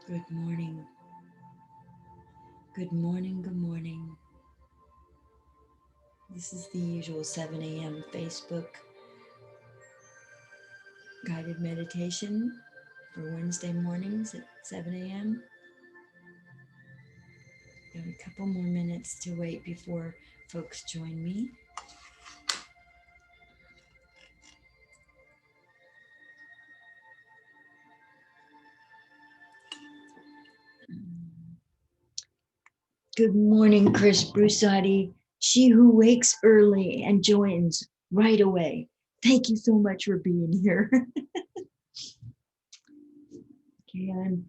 Good morning. Good morning. Good morning. This is the usual 7 a.m. Facebook guided meditation for Wednesday mornings at 7 a.m. Got a couple more minutes to wait before folks join me. Good morning, Chris Brusati. She who wakes early and joins right away. Thank you so much for being here. Okay, I'm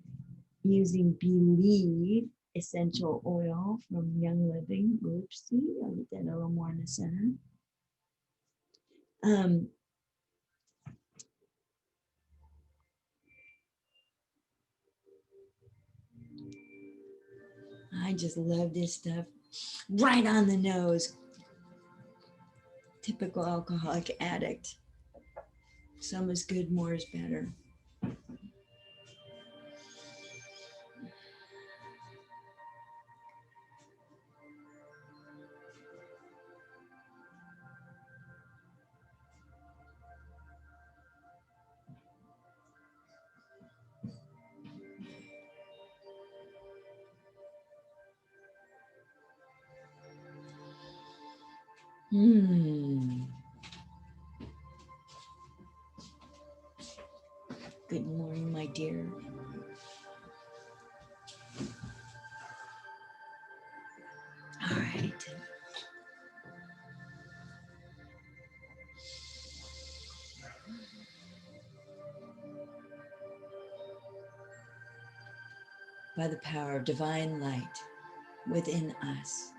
using Believe essential oil from Young Living. Oopsie, I'll get that a little more in the center. Um, I just love this stuff. Right on the nose. Typical alcoholic addict. Some is good, more is better. Good morning, my dear. All right. By the power of divine light within us,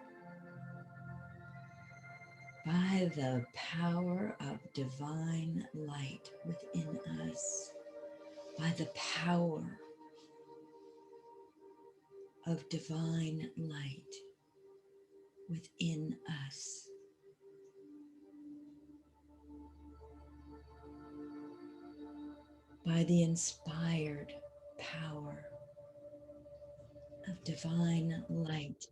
by the power of divine light within us, by the power of divine light within us, by the inspired power of divine light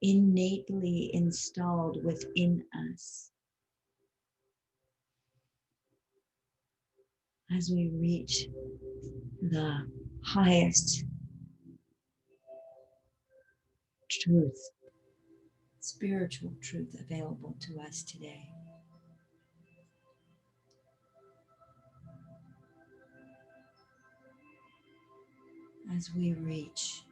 innately installed within us, as we reach the highest truth, spiritual truth available to us today. As we reach,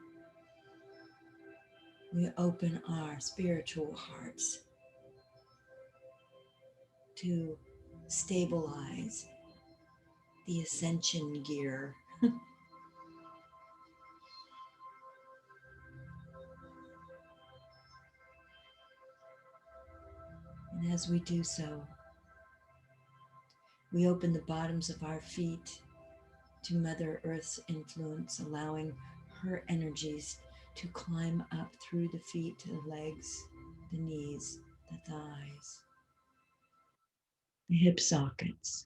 we open our spiritual hearts to stabilize the ascension gear. And as we do so, we open the bottoms of our feet to Mother Earth's influence, allowing her energies to climb up through the feet, the legs, the knees, the thighs, the hip sockets,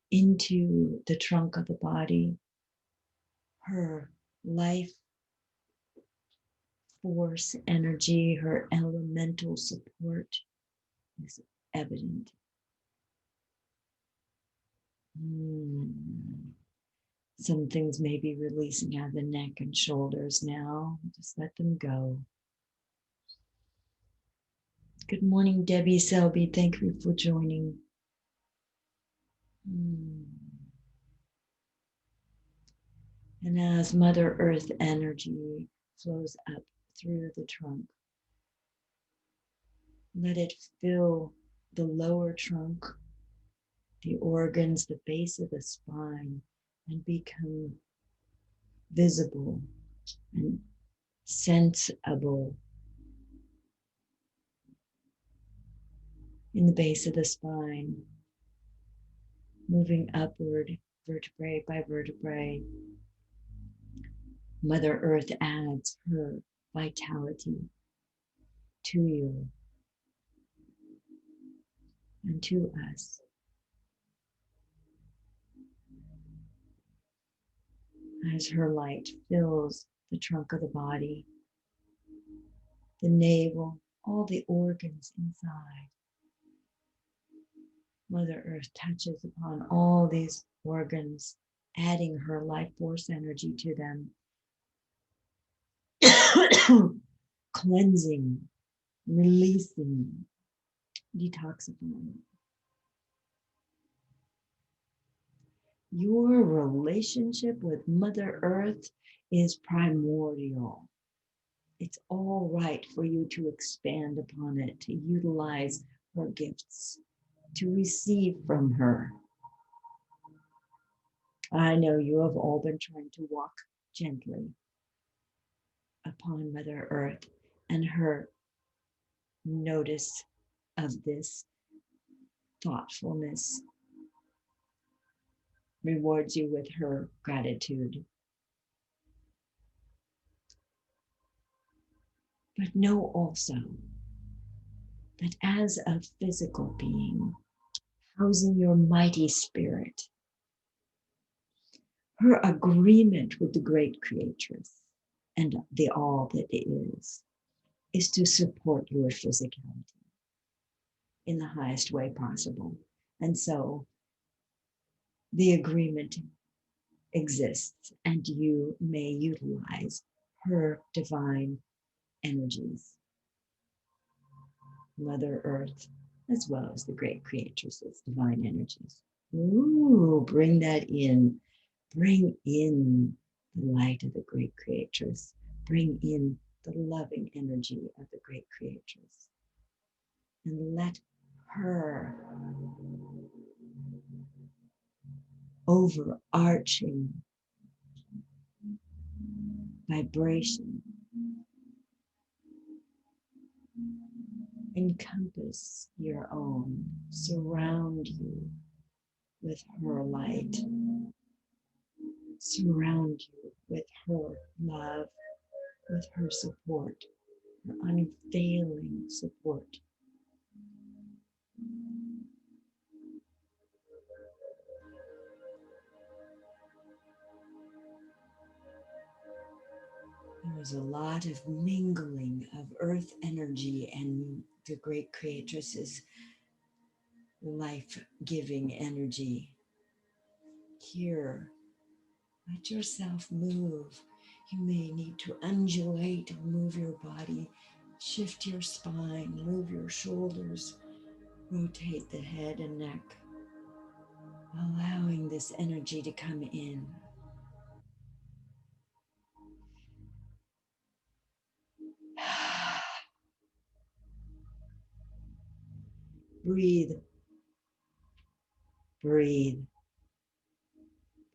into the trunk of the body. Her life force energy, her elemental support is evident. Some things may be releasing out of the neck and shoulders now. Just let them go. Good morning, Debbie Selby. Thank you for joining. And as Mother Earth energy flows up through the trunk, let it fill the lower trunk, the organs, the base of the spine, and become visible and sensible in the base of the spine, moving upward vertebrae by vertebrae. Mother Earth adds her vitality to you and to us. as her light fills the trunk of the body, the navel, all the organs inside. Mother Earth touches upon all these organs, adding her life force energy to them, cleansing, releasing, detoxifying. Your relationship with Mother Earth is primordial. It's all right for you to expand upon it, to utilize her gifts, to receive from her. I know you have all been trying to walk gently upon Mother Earth, and her notice of this thoughtfulness rewards you with her gratitude. But know also that as a physical being, housing your mighty spirit, her agreement with the Great Creatress and the all that is to support your physicality in the highest way possible. And so the agreement exists, and you may utilize her divine energies, Mother Earth, as well as the Great Creatress's divine energies. Ooh, bring that in. Bring in the light of the Great Creatress. Bring in the loving energy of the Great Creatress. And let her overarching vibration encompass your own, surround you with her light, surround you with her love, with her support, her unfailing support. There was a lot of mingling of earth energy and the Great Creatress's life-giving energy. Here, let yourself move. You may need to undulate or move your body, shift your spine, move your shoulders, rotate the head and neck, allowing this energy to come in. Breathe, breathe,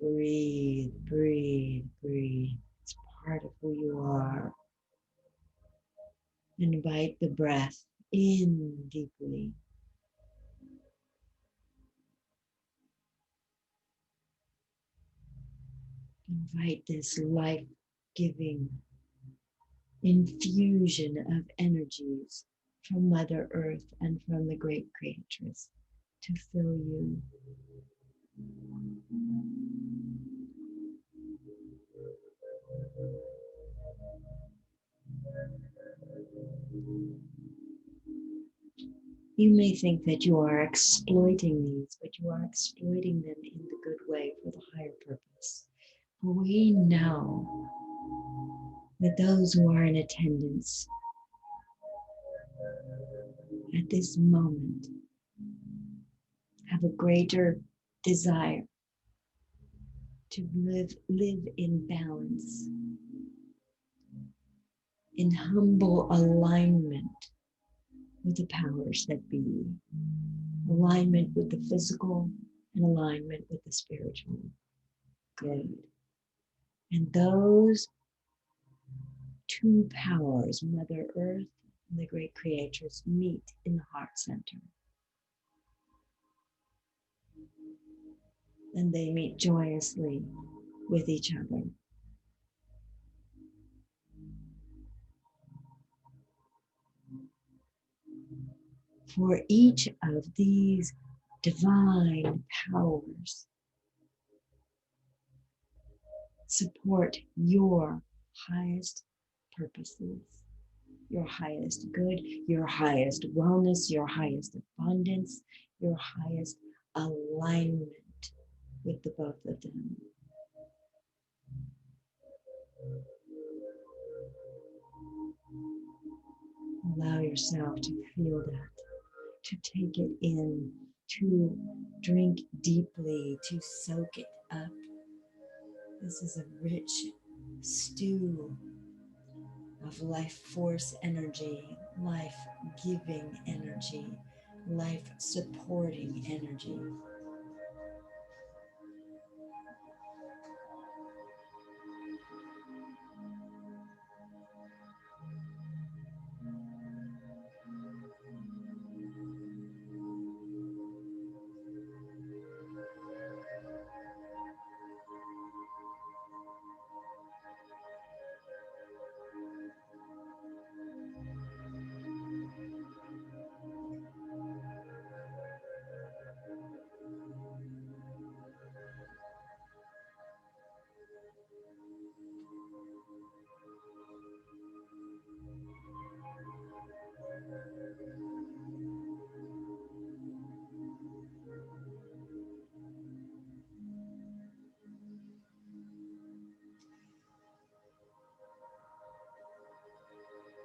breathe, breathe, breathe. It's part of who you are. Invite the breath in deeply. Invite this life-giving infusion of energies from Mother Earth and from the Great Creatress to fill you. You may think that you are exploiting these, but you are exploiting them in the good way for the higher purpose. For we know that those who are in attendance at this moment have a greater desire to live in balance, in humble alignment with the powers that be, alignment with the physical and alignment with the spiritual good. And those two powers, Mother Earth and the Great Creatress, meet in the heart center. And they meet joyously with each other. For each of these divine powers support your highest purposes, your highest good, your highest wellness, your highest abundance, your highest alignment with the both of them. Allow yourself to feel that, to take it in, to drink deeply, to soak it up. This is a rich stew of life force energy, life giving energy, life supporting energy.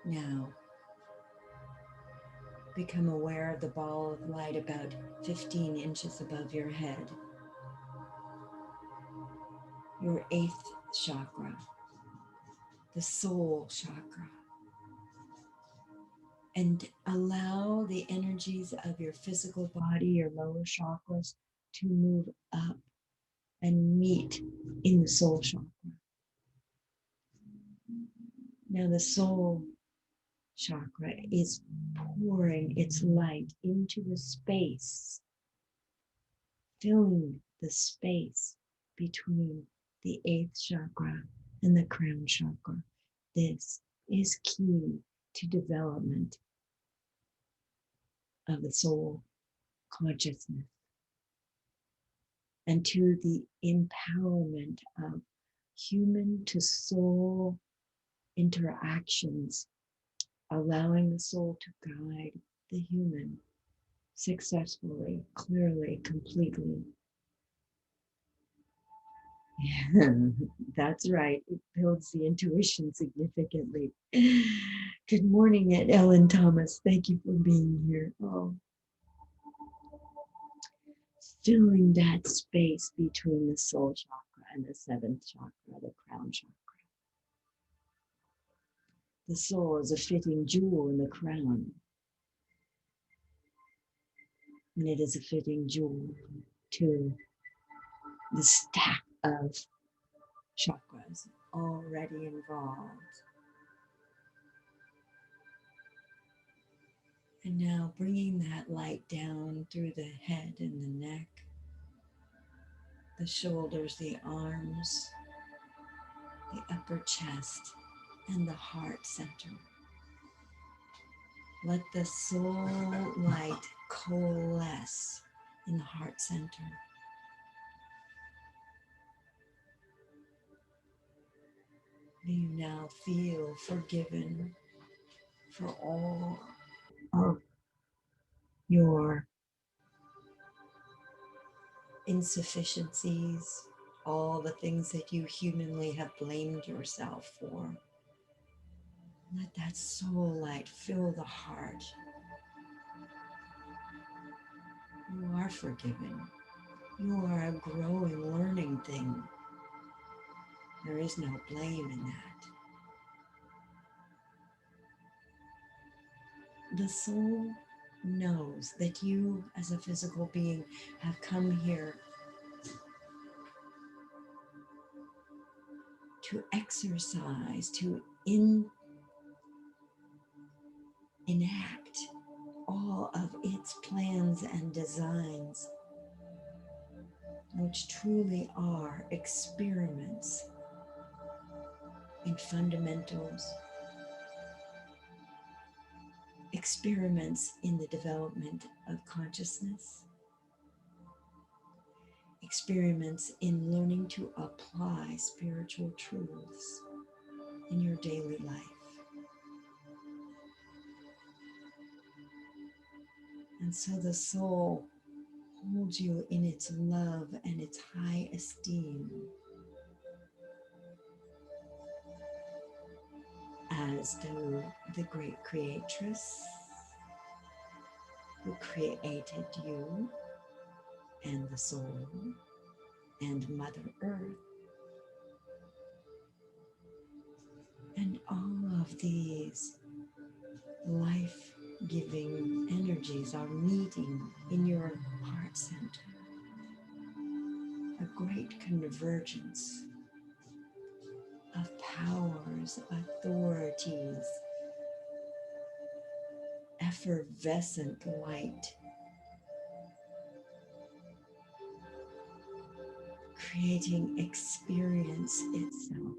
Now, become aware of the ball of light about 15 inches above your head, your eighth chakra, the soul chakra. And allow the energies of your physical body, your lower chakras, to move up and meet in the soul chakra. Now, the soul chakra is pouring its light into the space, filling the space between the eighth chakra and the crown chakra. This is key to development of the soul consciousness and to the empowerment of human to soul interactions, allowing the soul to guide the human successfully, clearly, completely. That's right. It builds the intuition significantly. Good morning, Ellen Thomas. Thank you for being here. Oh, filling that space between the soul chakra and the seventh chakra, the crown chakra. The soul is a fitting jewel in the crown, and it is a fitting jewel to the stack of chakras already involved. And now bringing that light down through the head and the neck, the shoulders, the arms, the upper chest, and the heart center. Let the soul light coalesce in the heart center. May you now feel forgiven for all of your insufficiencies, all the things that you humanly have blamed yourself for. Let that soul light fill the heart. You are forgiven. You are a growing, learning thing. There is no blame in that. The soul knows that you, as a physical being, have come here to exercise, to enact all of its plans and designs, which truly are experiments in fundamentals, experiments in the development of consciousness, experiments in learning to apply spiritual truths in your daily life. And so the soul holds you in its love and its high esteem, as do the Great Creatress who created you and the soul and Mother Earth. And all of these life-giving energies are meeting in your heart center. A great convergence of powers, authorities, effervescent light, creating experience itself.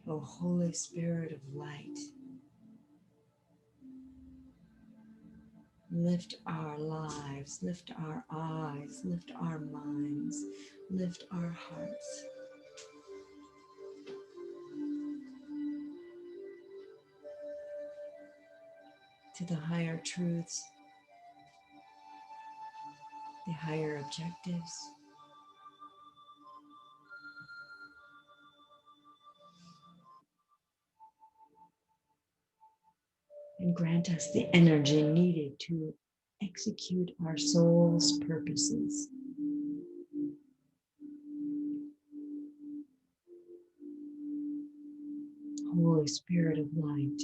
O Holy Spirit of light, lift our lives, lift our eyes, lift our minds, lift our hearts. To the higher truths, the higher objectives, and grant us the energy needed to execute our soul's purposes. Holy Spirit of light,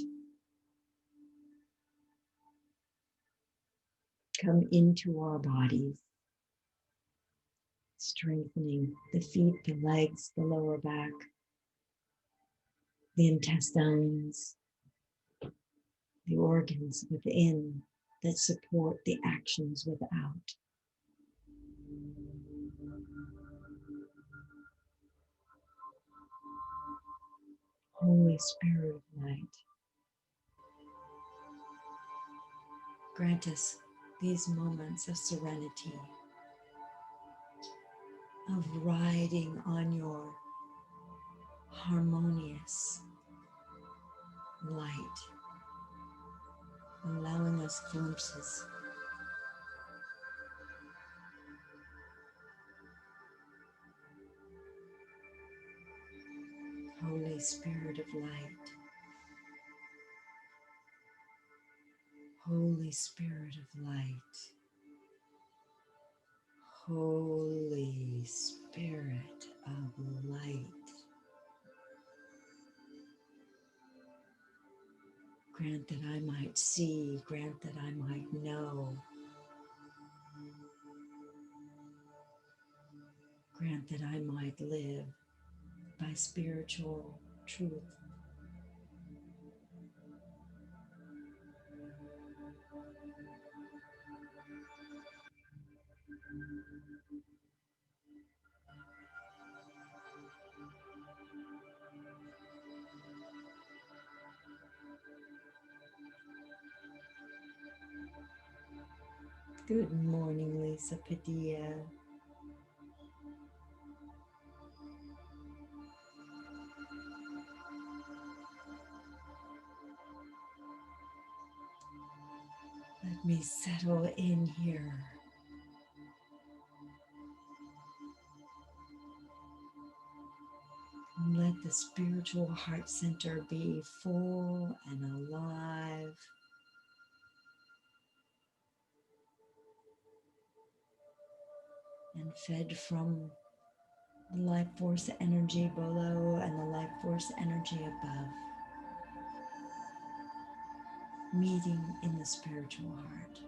come into our bodies, strengthening the feet, the legs, the lower back, the intestines, the organs within that support the actions without. Holy Spirit of light, grant us these moments of serenity, of riding on your harmonious light, allowing us glimpses Holy Spirit of light, Holy Spirit of light, Holy Spirit of light, grant that I might see, grant that I might know, grant that I might live by spiritual truth. Good morning, Lisa Padilla. Let me settle in here. And let the spiritual heart center be full and alive. And fed from the life force energy below and the life force energy above. Meeting in the spiritual heart.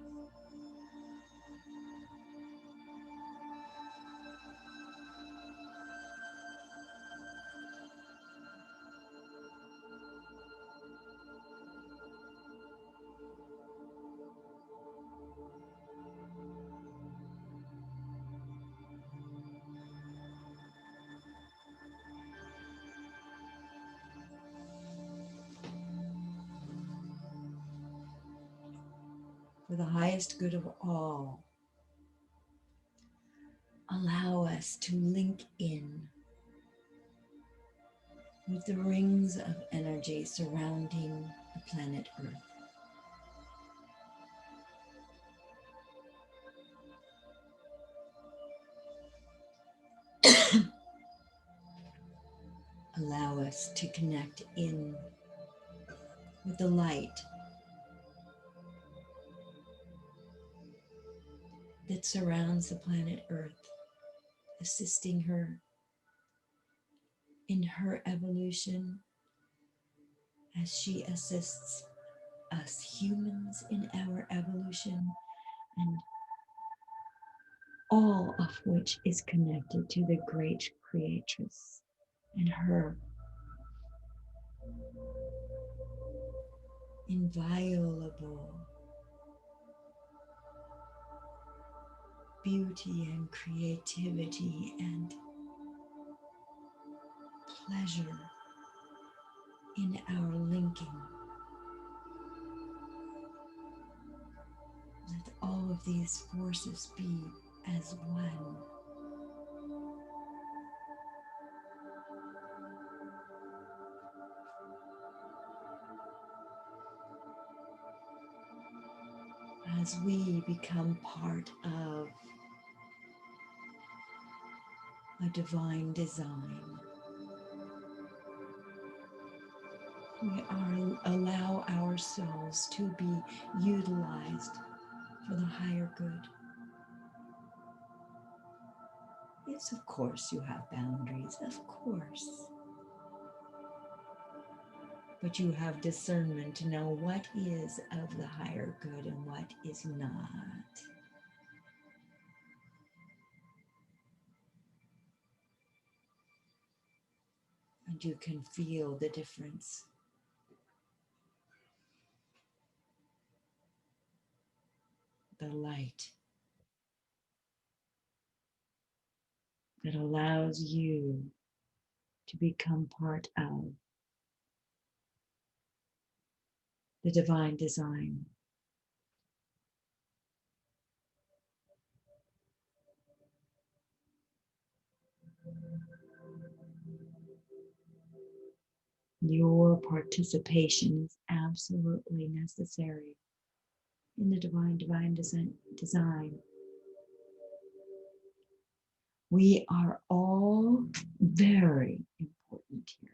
for the highest good of all, allow us to link in with the rings of energy surrounding the planet Earth. Allow us to connect in with the light that surrounds the planet Earth, assisting her in her evolution as she assists us humans in our evolution, and all of which is connected to the Great Creatress and her inviolable beauty and creativity and pleasure in our linking. Let all of these forces be as one. As we become part of a divine design, we allow ourselves to be utilized for the higher good. Yes, of course you have boundaries, of course. But you have discernment to know what is of the higher good and what is not. And you can feel the difference. The light that allows you to become part of the divine design. Your participation is absolutely necessary in the divine design. We are all very important here.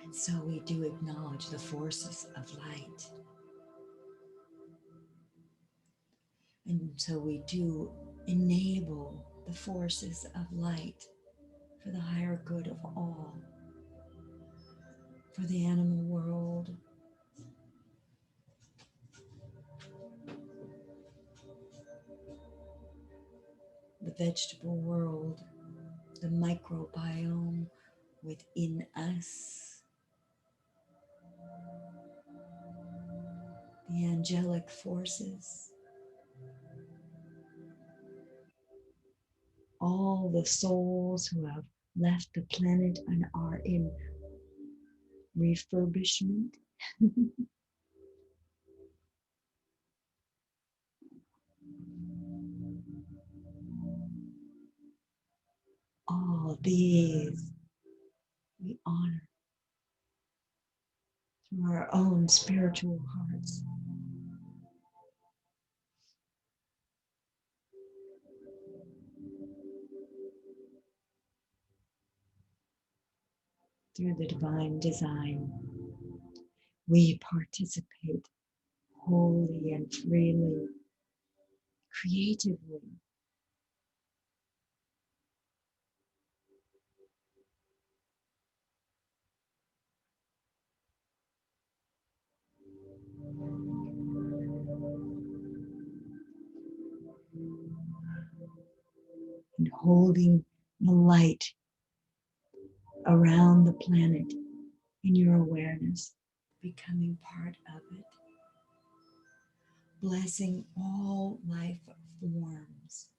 And so we do acknowledge the forces of light. And so we do enable the forces of light for the higher good of all, for the animal world, the vegetable world, the microbiome within us, the angelic forces, all the souls who have left the planet and are in refurbishment. All these we honor through our own spiritual hearts. Through the divine design, we participate wholly and freely, creatively. And holding the light around the planet in your awareness, becoming part of it, blessing all life forms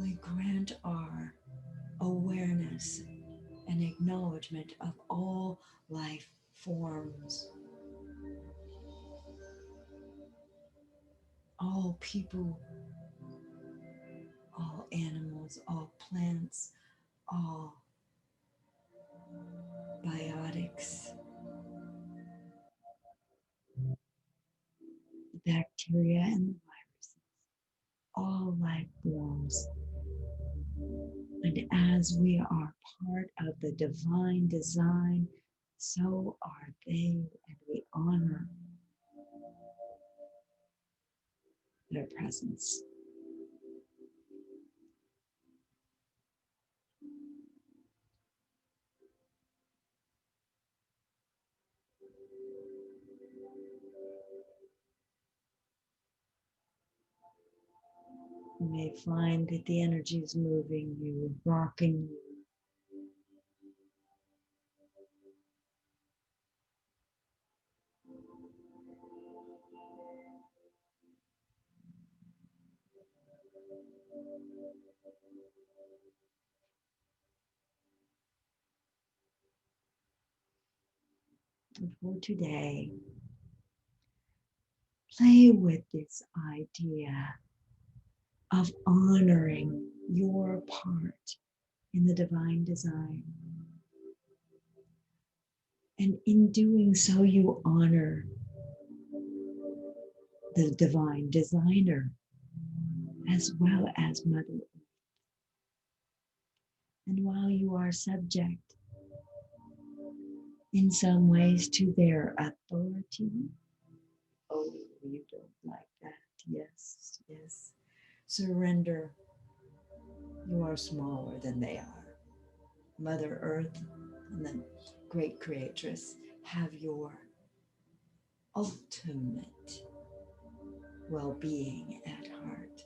we grant our awareness and acknowledgement of all life forms, all people, all animals, all plants, all biotics, the bacteria and the viruses, all life forms. And as we are part of the divine design, so are they, and we honor their presence. You may find that the energy is moving you, rocking you. And for today, play with this idea of honoring your part in the divine design. And in doing so, you honor the divine designer as well as Mother. And while you are subject in some ways to their authority, oh, you don't like that. Yes, yes. Surrender. You are smaller than they are. Mother Earth and the Great Creatress have your ultimate well being at heart.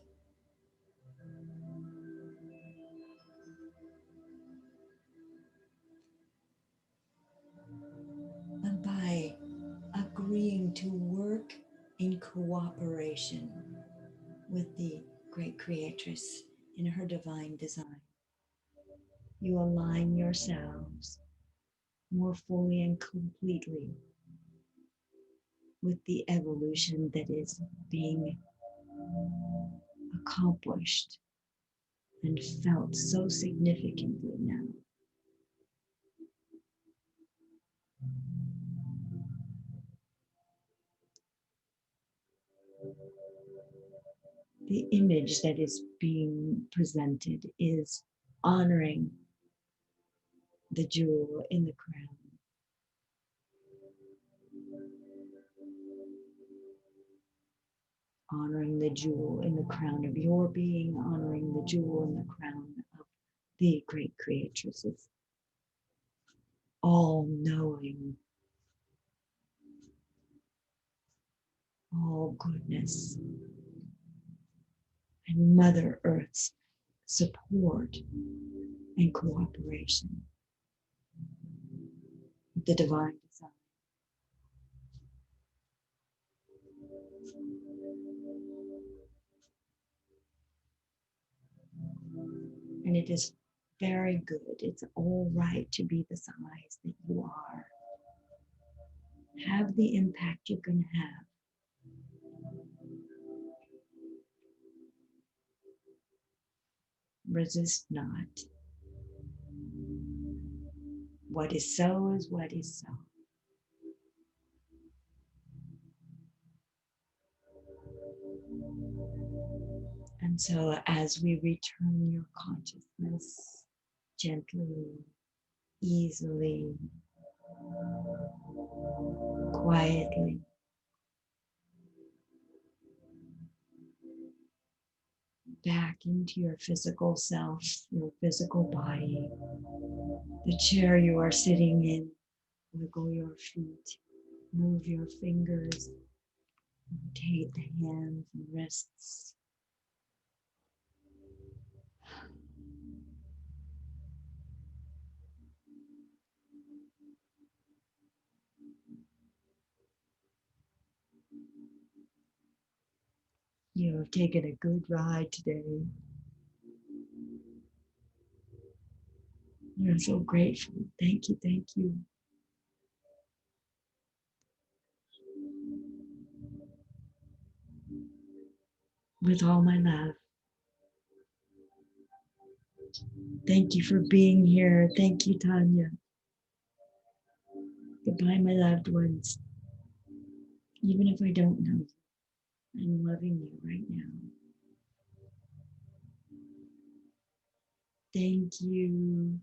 And by agreeing to work in cooperation with the Great Creatress in her divine design, you align yourselves more fully and completely with the evolution that is being accomplished and felt so significantly now. The image that is being presented is honoring the jewel in the crown, honoring the jewel in the crown of your being, honoring the jewel in the crown of the Great Creatress's all knowing, all goodness, and Mother Earth's support and cooperation with the divine design. And it is very good. It's all right to be the size that you are. Have the impact you can have. Resist not. What is so is what is so. And so, as we return your consciousness gently, easily, quietly, back into your physical self, your physical body, the chair you are sitting in, wiggle your feet, move your fingers, rotate the hands and wrists. You have taken a good ride today. I'm so grateful. Thank you. Thank you. With all my love. Thank you for being here. Thank you, Tanya. Goodbye, my loved ones. Even if I don't know you, I'm loving you right now. Thank you.